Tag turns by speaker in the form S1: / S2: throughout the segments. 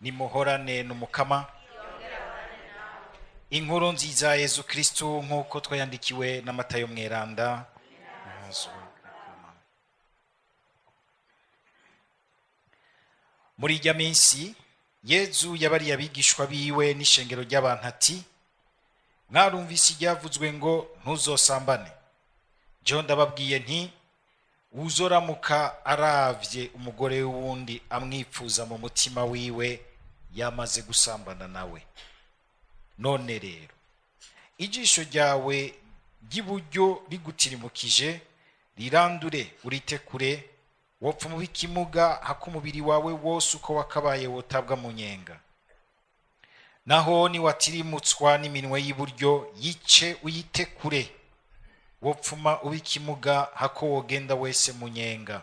S1: nimuhorane n'umukama. Inkuru nziza Yesu Kristo nk'uko twayandikiwe na Matayo mweranda. Muri irya minsi Yesu yabariye abigishwa biwe n'ishengero ry'abantu ati, mwarumvise iryavuzwe ngo ntuzosambane. Jewe ndababwiye nti, uzoramuka aravye umugore w'uwundi amwipfuza mu mutima wiwe yamaze gusambana nawe. None rero ijisho ryawe ry'iburyo rigutirimukije rirandure urite kure, wopfa mu bikimuga hakumubiri wawe wose uko wakabaye wotabwa mu nyenga. Naho ni watirimutswa n'iminwe y'iburyo yice uyite kure, wopfuma ubikimuga hako wogenda wese mu nyenga.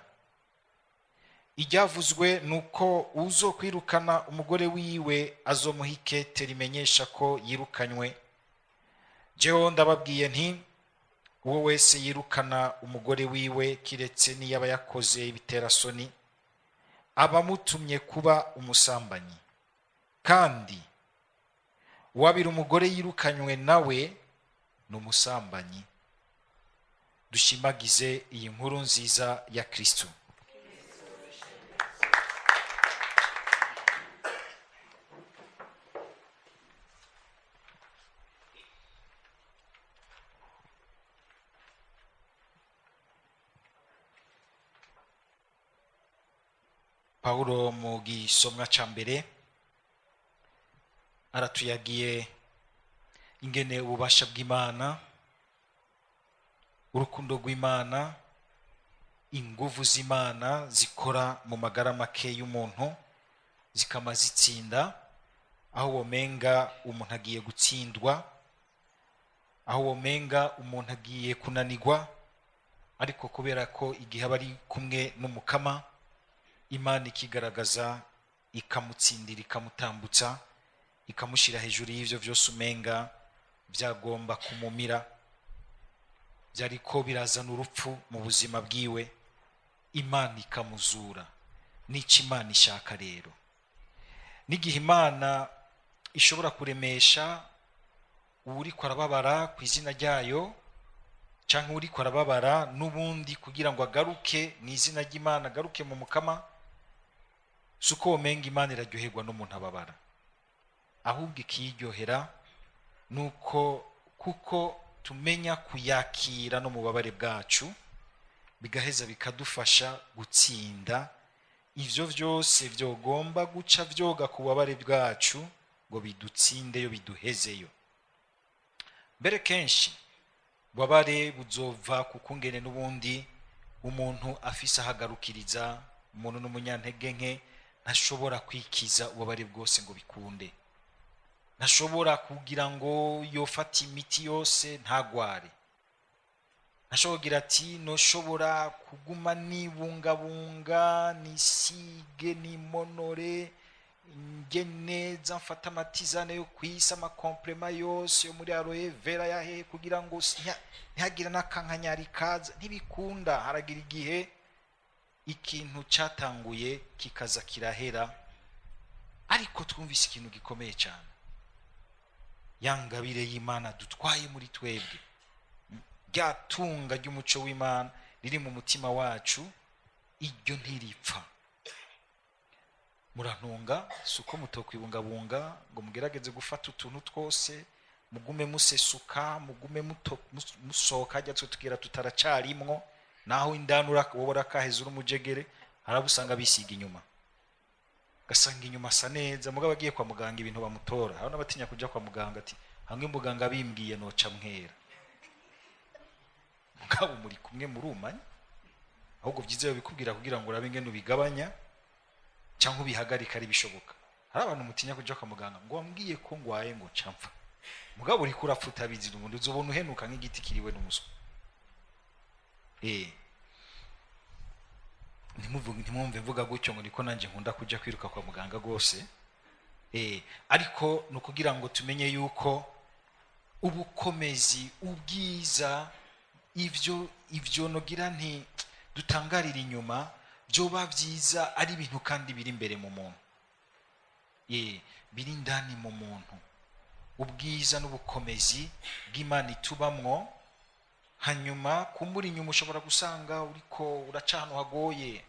S1: Iryavuzwe nuko uzo kwirukana umugore wiwe azomuha ikete rimenyesha ko yirukanywe. Jewe ndababwiye nti, uwo wese yirukana umugore wiwe kiretse niyaba yakoze ibiterasoni abamutumye kuba umusambanyi. Kandi uwabira umugore yirukanywe nawe n'umusambanyi. Dushimagize iyi nkuru nziza ya Kristo. Paulo mu gisomwa ca mbere aratuyagiye ingene ububasha bw'Imana, urukundo rw'Imana, inguvu z'Imana zikora mu magara make y'umuntu zikama zitsinda, aho womenga umuntu agiye gutsindwa, aho womenga umuntu agiye kunanirwa, ariko kubera ko igihe aba ari kumwe n'umukama, Imana ikigaragaza ikamutsindira, ikamutambutsa, ikamushira hejuru y'ivyo vyose umenga vyagomba kumumira, vyariko birazana urupfu mu buzima bwiwe. Imana ikamuzura. Nico Imana ishaka rero. N'igihe Imana ishobora kuremesha uriko arababara ku izina ryayo, canke uriko arababara n'ubundi kugira ngo agaruke mu izina ry'Imana, agaruke mu mukama, suko womenga Imana iraryoherwa n'umuntu ababara, ahubwo ikiryohera nuko kuko tumenya kuyakira no mu bubabare bwacu, bigaheza bikadufasha gutsinda ivyo vyose vyogomba guca vyoga ku bubabare bwacu ngo bidutsindeyo, biduhezeyo. Mbere kenshi bubabare buzova kukungene n'ubundi umuntu afise ahagarukiriza. Umuntu n'umunyantege nke ntashobora kwikiza ububabare bwose ngo bikunde, ntashobora kugira ngo yofata imiti yose ntagware, ntashobora kugira ati noshobora kuguma nibungabunga, nisige, nimonore, nge neza, mfata amatizane yo kwisa, amakomplema yose yo muri aloe vera yahe kugira ngo ntihagira n'akankanyari kaza. Ntibikunda. Haragira igihe ikintu cyatanguye kikaza kirahera, ariko twumvise ikintu gikomeye cyane, yangabire y'Imana dutwaye muri twebwe, ryatunga ry'umuco w'Imana riri mu mutima wacu, iryo ntiripfa. Murantunga suko mutokwibungabunga ngo mugerageze gufata utuntu twose, mugume musesuka, mugume musohoka hajya tugira tutaracarimwo, naho indanura wobora kahezura umujegere harabusanga bisiga inyuma, gasanga inyuma asa neza, mugabo agiye kwa muganga ibintu bamutora. Aho nabatinya kuja kwa muganga ati hamwe muganga bimbwiye noca mwera, mugabo muri kumwe murumanya, ahubwo byizeyo bikubwira kugira ngo urabe ingene ubigabanya cyangwa ubihagarika ari bishoboka. Hari abantu mutinya kuja kwa muganga ngo wambwiye ko ngwaye ngo ncamfa, mugabo uri kurapfuta bizira umuntu uzobona uhenuka nk'igiti kiriwe n'umuswa. Ntimwumve mvuga gutyo ngo niko nanje nkunda kuja kwiruka kwa muganga gose. Ariko nukugira ngo tumenye yuko ubukomezi, ubwiza, ivyo nogira nti dutangarira inyuma byoba byiza ari ibintu kandi biri imbere mu muntu. biri indani mu muntu, ubwiza n'ubukomezi bw'Imana itubamwo. Hanyuma kumbura inyuma ushobora gusanga uriko uraca ahantu hagoye,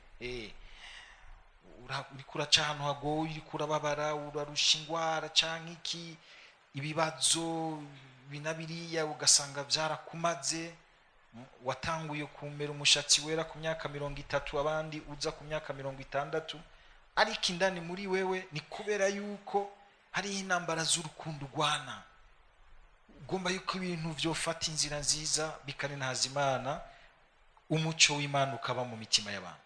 S1: uriko uraca ahantu hagoye, uriko urababara, urarusha ingwara canke iki, ibibazo binabiriya ugasanga vyarakumaze, watanguye kumera umushatsi wera ku myaka 30, abandi uza ku myaka 60, ariko indani muri wewe ni kubera yuko hari intambara z'urukundo rwana, ugomba yuko ibintu vyofata inzira nziza bikanenaza Imana, umuco w'Imana ukaba mu mitima y'abantu.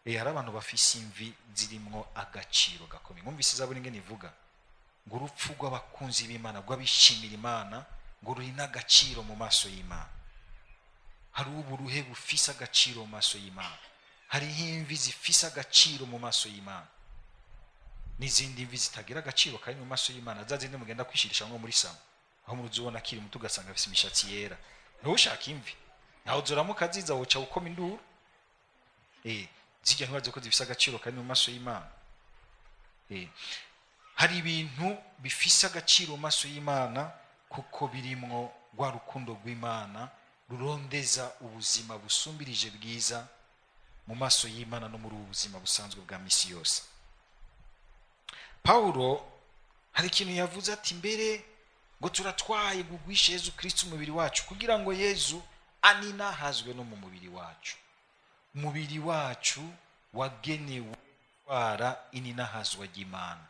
S1: Hari abantu bafise imvi zirimwo agaciro gakomeye. Mwumvise Zaburi ingene ivuga ngo urupfu rw'abakunzi b'Imana, rw'abishimira Imana, ngo ruri n'agaciro mu maso y'Imana. Hari uburuhe bufise agaciro mu maso y'Imana, hariho imvi zifise agaciro mu maso y'Imana, n'izindi mvi zitagira agaciro kandi mu maso y'Imana, zazindi mugenda kwishirisha nko muri Samo, aho muruzi ubona kiri muto ugasanga afise imishatsi yera. Ntushaka imvi, naho zoramuka ziza woca ukoma induru. Zijya ntibaze ko zifise agaciro kandi mu maso y'Imana. Hari ibintu bifise agaciro mu maso y'Imana kuko birimwo rwa rukundo rw'Imana rurondeza ubuzima busumbirije bwiza mu maso y'Imana no muri ubu buzima busanzwe bwa misi yose. Paulo hari ikintu yavuze ati, mbere ngo turatwaye gugwisha Yezu Kristo umubiri wacu kugira ngo Yezu aninahazwe no mu mubiri wacu. Umubiri wacu wagenewe gutwara ininahazwa ry'Imana.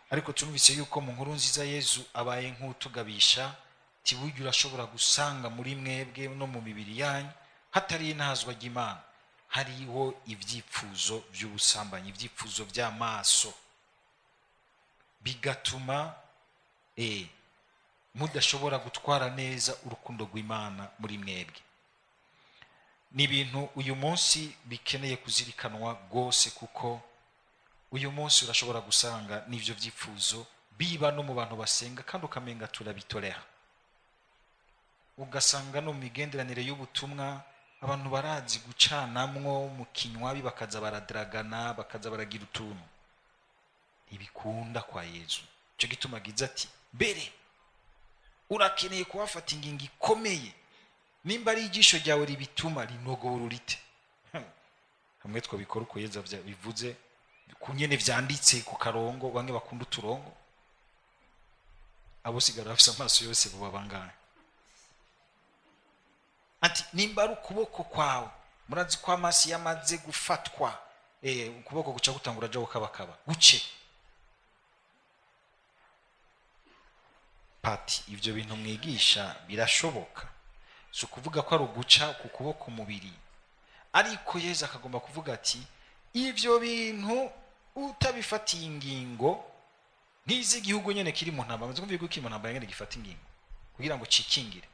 S1: Ariko tunumvise yuko mu nkuru nziza Yezu abaye nk'utugabisha ati, burya urashobora gusanga muri mwebwe no mu mibiri yanyu hatari inahazwa ry'Imana, hariho ivyipfuzo by'ubusambanyi, ivyipfuzo by'amaso, bigatuma mudashobora gutwara neza urukundo rw'Imana muri mwebwe. Ni ibintu uyu munsi bikeneye kuzirikanwa rwose, kuko uyu munsi urashobora gusanga n'ivyo vyipfuzo biba no mu bantu basenga kandi ukamenga turabitorera. Ugasanga no mu migenderanire y'ubutumwa abantu barazi gucanamwo mu kinywabi, bakaza baradragana, bakaza baragira utuntu. Ibikunda kwa Yezu. Cyo gituma giza ati, mbere urakeneye kuhafata ingingo ikomeye, nimba ari igisho ryawe ribituma rinogora urite. Hamwe twabikora uko Yezu bivuze, kunyene vyanditse ku karongo, bamwe bakunda uturongo, abo sigara bafise amaso yose bo babangana. Ati, nimba ari ukuboko kwawe, murazi ko amasi yamaze gufatwa, ukuboko guca gutangura jaho kabakaba guce. Pati, ivyo bintu mwigisha birashoboka, si ukuvuga ko ari uguca ku kuboko mubiri, ariko Yezu akagomba kuvuga ati, ivyo bintu utabifatiye ingingo, nkizi igihugu nyene kiri mu ntambara, maze kumva kiri mu ntambara nyene gifata ingingo kugira ngo cikingire,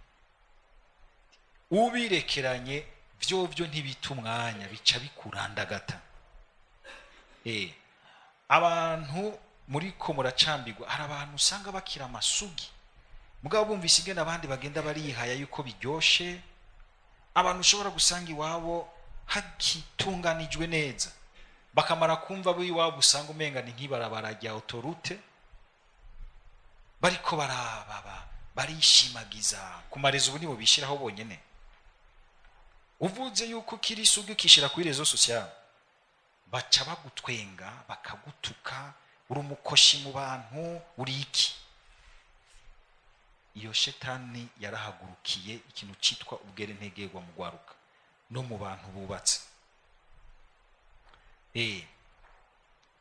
S1: ubirekeranye vyovyo ntibita umwanya, bica bikurandagata. Abantu muriko muracambirwa, hari abantu usanga bakira amasugi, mugabo bumvise ingene abandi bagenda barihaya yuko biryoshe. Abantu ushobora gusanga iwabo hakitunganijwe neza, bakamara kumva bo iwabo usanga umenga ni nk'ibarabara rya autorite, bariko barababa barishimagiza ku marezo ubu nibo bishiraho bonyene. Uvuze yuko kiri isugi ukishira kuri rezo social, baca bagutwenga bakagutuka, uri umukoshi mu bantu, uri iki. Iyo shetani yarahagurukiye ikintu citwa ubwere ntegerwa mu gwaruka no mu bantu bubatse.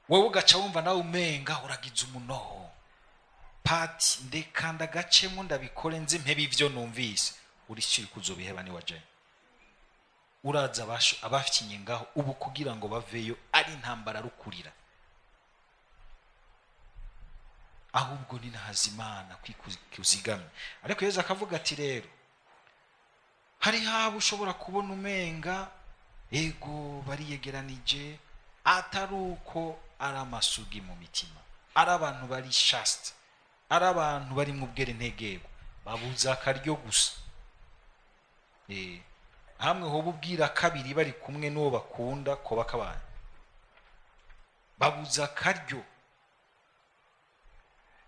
S1: Wowe ugaca wumva nawe umenga uragize umunoho. Pati, ndekanda gacemo ndabikore nze mpebe ivyo numvise, uri cyo kuzobiheba ni waje. Uraza abafinye ngaho ubu kugira ngo baveyo ari intambara rukurira. Ahubwo ni Imana kwikuzigamye. Ariko Yezu akavuga ati, rero hari habo ushobora kubona umenga ego bariyegeranije, atari uko ari amasugi mu mitima, ari abantu bari shast, ari abantu bari mu bwere ntegego, babuza akaryo gusa. Hamwe ho bubwira kabiri bari kumwe n'uwo bakunda ko bakabana, babuza akaryo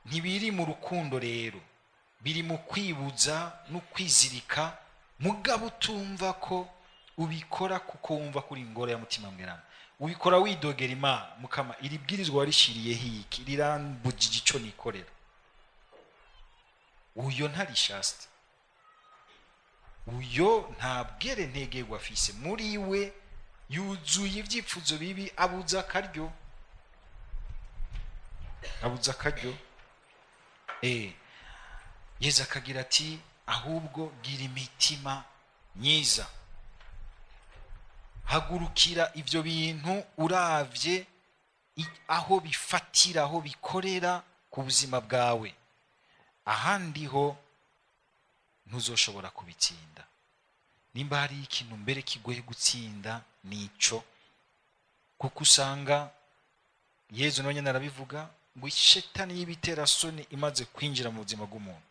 S1: ntibiri mu rukundo rero, biri mu kwibuza no kwizirika, mugabo utumva ko ubikora kuko wumva kuri ingoro ya mutima mwerana, ubikora widogera Imana. Mukama, iri bwirizwa warishiriye hiki, rirambujije ico nikorera. Uyo ntari shaste, uyo nta bwere ntegerwa afise, muri we yuzuye ivyipfuzo bibi, abuza akaryo, abuza akaryo. Yesu akagira ati ahubwo gira imitima myiza, hagurukira ivyo bintu uravye aho bifatira, aho bikorera ku buzima bwawe, ahandi ho ntuzoshobora kubitsinda. Nimba hari ikintu mbere kigoye gutsinda nico, kuko usanga Yesu nawe nyene arabivuga ngo ishetani y'ibiterasoni imaze kwinjira mu buzima bw'umuntu,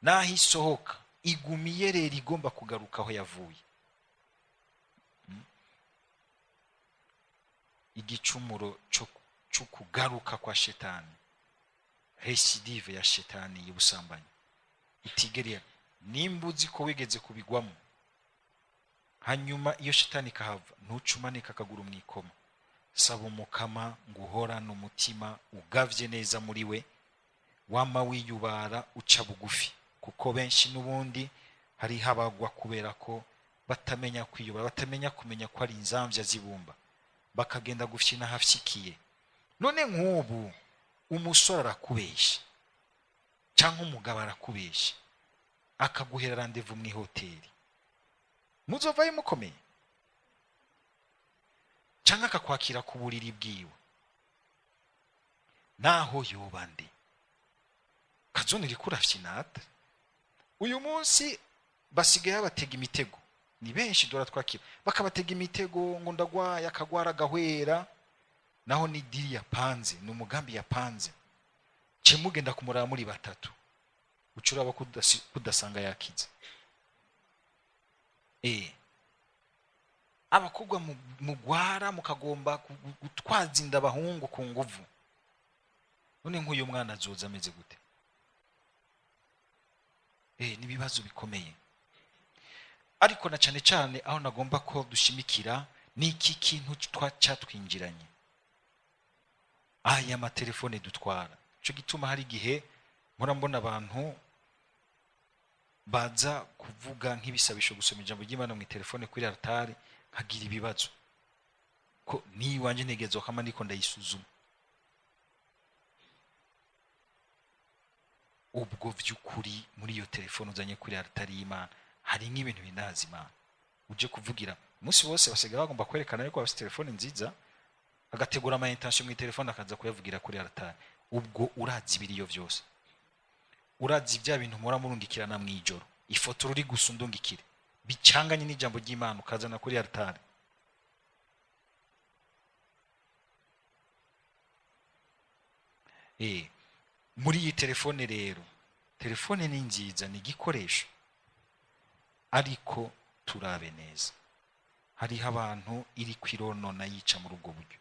S1: naho isohoka igumiye rero igomba kugaruka aho yavuye. Igicumuro cyo kugaruka kwa shetani, recidive ya shetani y'ubusambanyi itigeriya, nimba uzi ko wigeze kubigwamo, hanyuma iyo shetani kahava, ntucumanika akaguru mwikoma, saba umukama ngo uhorane umutima ugavye neza muri we, wama wiyubara uca bugufi, kuko benshi n'ubundi hari habagwa kubera ko batamenya kwiyubara, batamenya kumenya ko ari inzamvya zibumba, bakagenda gufyina hafyikiye. None nk'ubu umusore arakubesha cyangwa umugabo arakubesha, akaguhera rendezvous mu hoteli, muzovayo mukomeye, cyangwa akakwakira ku buriri bwiwe, naho yoba ndi kazonera kurafyinata. Uyu munsi basigaye batega imitego, ni benshi dora twakira, bakabatega imitego ngo ndagwaya, akagwara agahwera, naho ni diri yapanze, ni umugambi yapanze, cemugenda kumuraba muri batatu, ucuraba kudasanga yakize. Abakobwa mugwara mukagomba gutwaza inda abahungu ku nguvu, none nk'uyu mwana azoza ameze gute? Nibibazo bikomeye. Ariko na cyane cyane aho nagomba ko dushimikira ni iki kintu cyatwinjiranye, aya matelefone dutwara. Cyo gituma hari gihe mbona abantu baza kuvuga nk'ibisabisho gusoma ijambo ry'Imana mu telefone kuri altari, hagira ibibazo ko ni wanje ntegezo kama niko ndayisuzuma. Ubwo vy'ukuri muri iyo telefone uzanye kuri altari y'Imana hari nk'ibintu binazi Imana, uje kuvugira umunsi wose basigaye bagomba kwerekana yuko bafite telefone nziza, agategura ama intention mu telefone akaza kuyavugira kuri altari. Ubwo urazi biriyo vyose, urazi bya bintu mura murungikirana mu ijoro, ifoto ruri gusundungikire bicanganye n'ijambo ry'Imana ukazana kuri altari. Muri iyi telefone rero, telefone ni nziza, ni igikoresho, ariko turabe neza, hariho abantu iri kwironona yica muri ubwo buryo,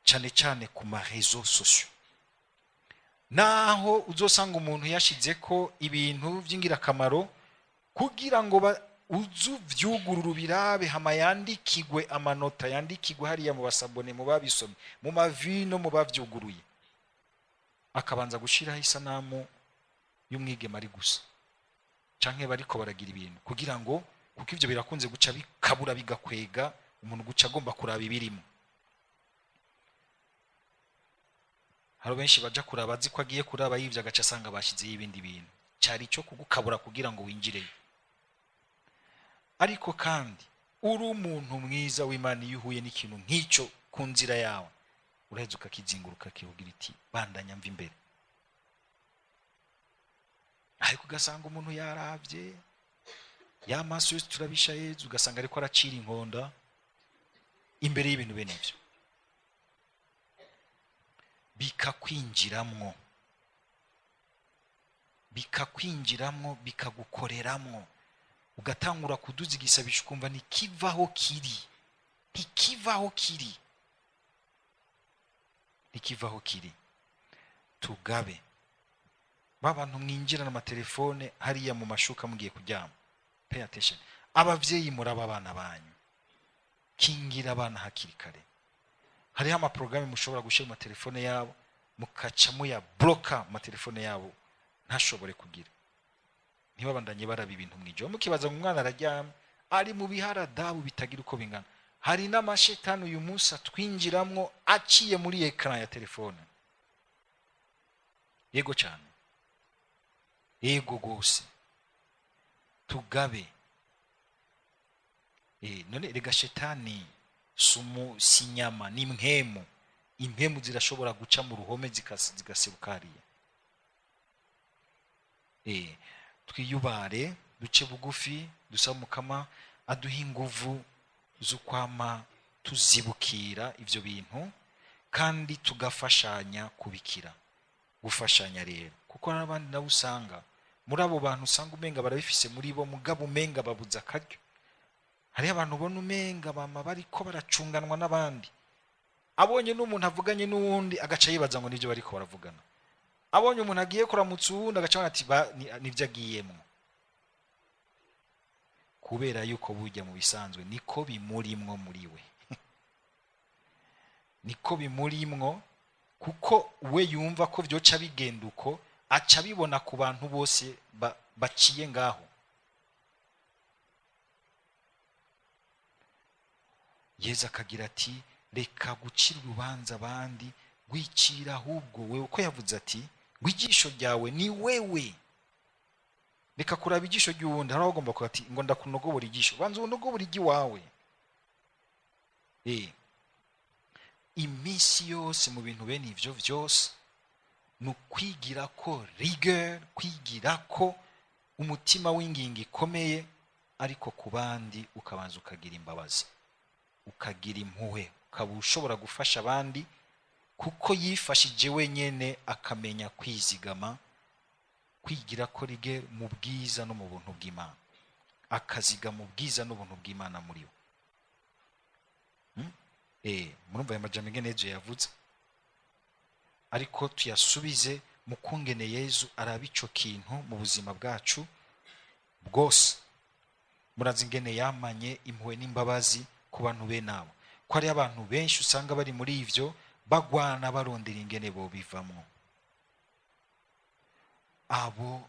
S1: cyane cyane ku ma réseaux sociaux, naho uzosanga umuntu yashize ko ibintu by'ingirakamaro kugira ngo uzu vyugururu birabe, hama yandikigwe amanota, yandikigwe hariya mu basabone, mu babisomye, mu mavino, mu bavyuguruye, akabanza gushiraho isanamu y'umwigema ari gusa, canke bariko baragira ibintu kugira ngo, kuko ivyo birakunze guca bikabura bigakwega umuntu guca agomba kuraba ibirimo. Haro benshi baja kuraba azi ko agiye kuraba yivya agaca asanga bashizeho ibindi bintu, cari cyo kugukabura kugira ngo winjireyo. Ariko kandi uri umuntu mwiza w'Imana, iyo uhuye n'ikintu nk'icyo ku nzira yawe, uraheza ukakizinguruka kivugira iti bandanya mva imbere. Ariko ugasanga umuntu yaravye, ya maso yose turabisha Yezu, ugasanga ariko aracira inkonda imbere y'ibintu bene ivyo, bikakwinjiramwo bikagukoreramwo, ugatangura kuduza igisabisho ukumva ntikivaho kiri. Tugabe babantu mwinjirana amatelefone hariya mu mashuka mugiye kuryama. Pay attention. Abavyeyi muraba abana banyu, kingira abana hakiri kare. Hariho amaprograme mushobora gushira mu telefone yabo mukaca muya bloka mu telefone yabo ntashobore kugira. Ntibabandanye baraba ibintu mwijoro mukibaza ngo umwana araryama ari mu biharadabu bitagira uko bingana. Hari n'amashetani uyu munsi atwinjiramwo aciye muri ekran ya telefone. Yego cyane, yego gose tugabe. None rega shetani sinyama ni mpemu. Impemu zirashobora guca mu ruhome zigaseruka hariya. Twiyubare duce bugufi dusaba Mukama aduha inguvu zo kwama tuzibukira ivyo bintu kandi tugafashanya kubikira. Gufashanya rero kuko n'abandi nabo usanga muri abo bantu usanga umenga barabifise muri bo mugabo umenga babuza akaryo. Hari abantu ubona umenga bama bariko baracunganwa n'abandi. Abonye n'umuntu avuganye n'uwundi agaca yibaza ngo nivyo bariko baravugana. Abonye umuntu agiye kuramutsa uwundi agaca ati nivyo agiyemwo. Kubera yuko burya mu bisanzwe niko bimurimwo muri we. Niko bimurimwo kuko we yumva ko vyoca bigenda uko aca bibona ku bantu bose baciye ngaho. Yesu akagira ati reka gucira urubanza abandi gwicira ahubwo wewe, uko yavuze ati gwijisho ryawe ni wewe. Reka kuraba ijisho ry'uwundi, hari agomba kuba ati ngo ndakunogobora ijisho, banza unogobora igiwawe. Imisi yose mu bintu bene ivyo vyose nukwigira ko rigueur, kwigira ko umutima w'ingingi ikomeye, ariko ku bandi ukabanza ukagira imbabazi, ukagira impuhwe, ukaba ushobora gufasha abandi kuko yifashije wenyene akamenya kwizigama. Kwigira ko rigueur mu bwiza no mu buntu bw'Imana, akaziga mu bwiza n'ubuntu bw'Imana muri we. Murumva aya majambo ngene Yesu yavuze, ariko tuyasubize mu kungene Yesu araba ico kintu mu buzima bwacu bwose. Murazi ingene yamanye impuhwe n'imbabazi ku bantu be nabo, ko ari abantu benshi usanga bari muri ivyo bagwana barondera ingene bo bivamwo. Abo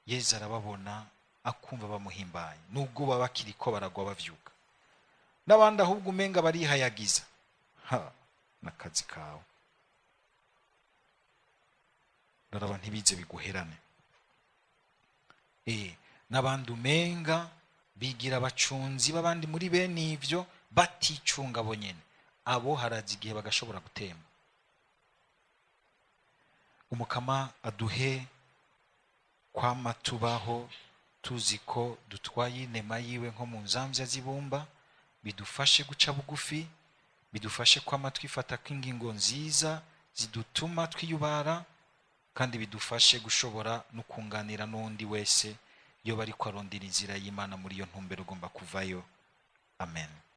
S1: Yesu arababona akumva bamuhimbaye nubwo baba bakiriko baragwa bavyuka. N'abandi ahubwo umenga barihayagiza, nakazi kawe ndaraba ntibize biguherane. N'abandi umenga bigira abacunzi b'abandi muri bene ivyo baticunga bo nyene, abo harazi igihe bagashobora gutemba. Umukama aduhe kwama tubaho tuziko dutwaye inema yiwe nko mu nzamvya zibumba, bidufashe guca bugufi, bidufashe kwama twifata kw'ingingo nziza zidutuma twiyubara, kandi bidufashe gushobora no kunganira n'undi wese iyo bari kwarondera inzira y'Imana muri iyo ntumbero ugomba kuvayo. Amen.